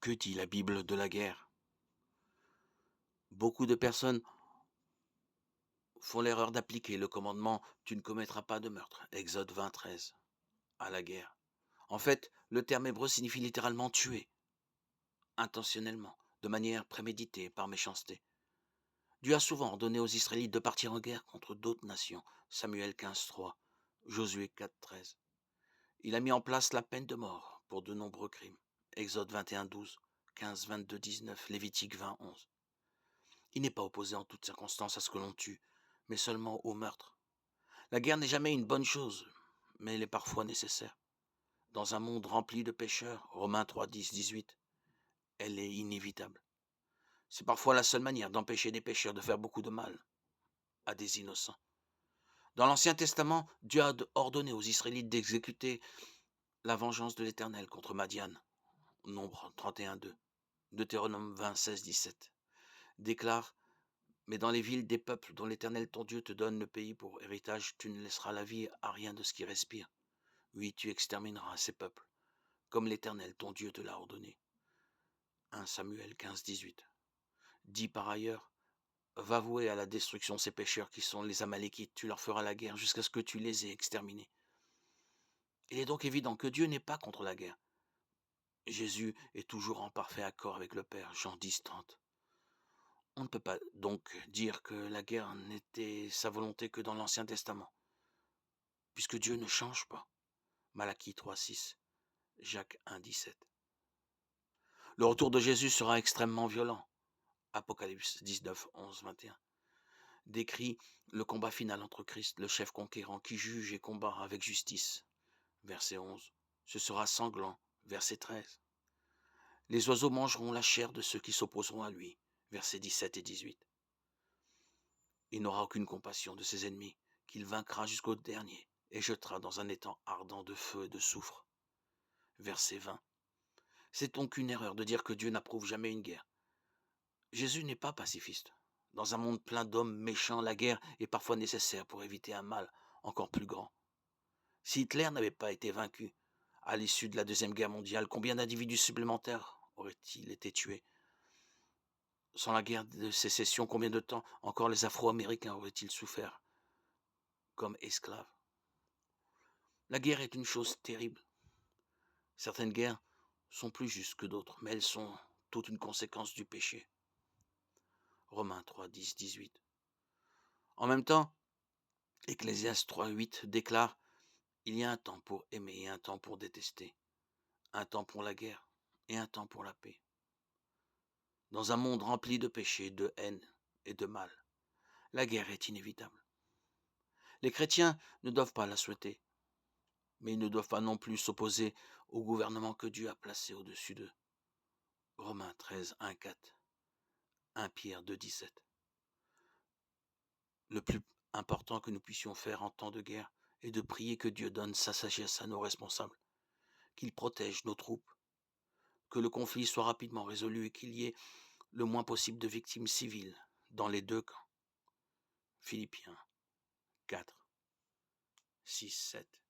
Que dit la Bible de la guerre? Beaucoup de personnes font l'erreur d'appliquer le commandement «Tu ne commettras pas de meurtre», Exode 20:13, à la guerre. En fait, le terme hébreu signifie littéralement tuer, intentionnellement, de manière préméditée, par méchanceté. Dieu a souvent ordonné aux Israélites de partir en guerre contre d'autres nations, Samuel 15:3, Josué 4:13. Il a mis en place la peine de mort pour de nombreux crimes, Exode 21:12, 15:22-19, Lévitique 20:11. Il n'est pas opposé en toutes circonstances à ce que l'on tue, mais seulement au meurtre. La guerre n'est jamais une bonne chose, mais elle est parfois nécessaire. Dans un monde rempli de pécheurs, Romains 3:10-18, elle est inévitable. C'est parfois la seule manière d'empêcher des pécheurs de faire beaucoup de mal à des innocents. Dans l'Ancien Testament, Dieu a ordonné aux Israélites d'exécuter la vengeance de l'Éternel contre Madian, Nombre 31:2. Deutéronome 20:16-17 déclare: Mais dans les villes des peuples dont l'Éternel ton Dieu te donne le pays pour héritage, tu ne laisseras la vie à rien de ce qui respire. Oui, tu extermineras ces peuples, comme l'Éternel ton Dieu te l'a ordonné. 1 Samuel 15:18 dit par ailleurs: Va vouer à la destruction ces pécheurs qui sont les Amalékites, tu leur feras la guerre jusqu'à ce que tu les aies exterminés. Il est donc évident que Dieu n'est pas contre la guerre. Jésus est toujours en parfait accord avec le Père, Jean 10:30. On ne peut pas donc dire que la guerre n'était sa volonté que dans l'Ancien Testament, puisque Dieu ne change pas. Malachie 3:6, Jacques 1:17. Le retour de Jésus sera extrêmement violent. Apocalypse 19:11-21 décrit le combat final entre Christ, le chef conquérant, qui juge et combat avec justice. Verset 11. Ce sera sanglant. Verset 13. Les oiseaux mangeront la chair de ceux qui s'opposeront à lui. Versets 17 et 18. Il n'aura aucune compassion de ses ennemis, qu'il vaincra jusqu'au dernier et jettera dans un étang ardent de feu et de soufre. Verset 20. C'est donc une erreur de dire que Dieu n'approuve jamais une guerre. Jésus n'est pas pacifiste. Dans un monde plein d'hommes méchants, la guerre est parfois nécessaire pour éviter un mal encore plus grand. Si Hitler n'avait pas été vaincu à l'issue de la Deuxième Guerre mondiale, combien d'individus supplémentaires auraient-ils été tués? Sans la guerre de sécession, combien de temps encore les Afro-Américains auraient-ils souffert comme esclaves? La guerre est une chose terrible. Certaines guerres sont plus justes que d'autres, mais elles sont toutes une conséquence du péché. Romains 3, 10, 18. En même temps, Ecclésiaste 3, 8 déclare: Il y a un temps pour aimer et un temps pour détester, un temps pour la guerre et un temps pour la paix. Dans un monde rempli de péché, de haine et de mal, la guerre est inévitable. Les chrétiens ne doivent pas la souhaiter, mais ils ne doivent pas non plus s'opposer au gouvernement que Dieu a placé au-dessus d'eux. Romains 13, 1, 4, 1 Pierre 2, 17. Le plus important que nous puissions faire en temps de guerre est de prier que Dieu donne sa sagesse à nos responsables, qu'il protège nos troupes, que le conflit soit rapidement résolu et qu'il y ait le moins possible de victimes civiles dans les deux camps. Philippiens 4, 6, 7.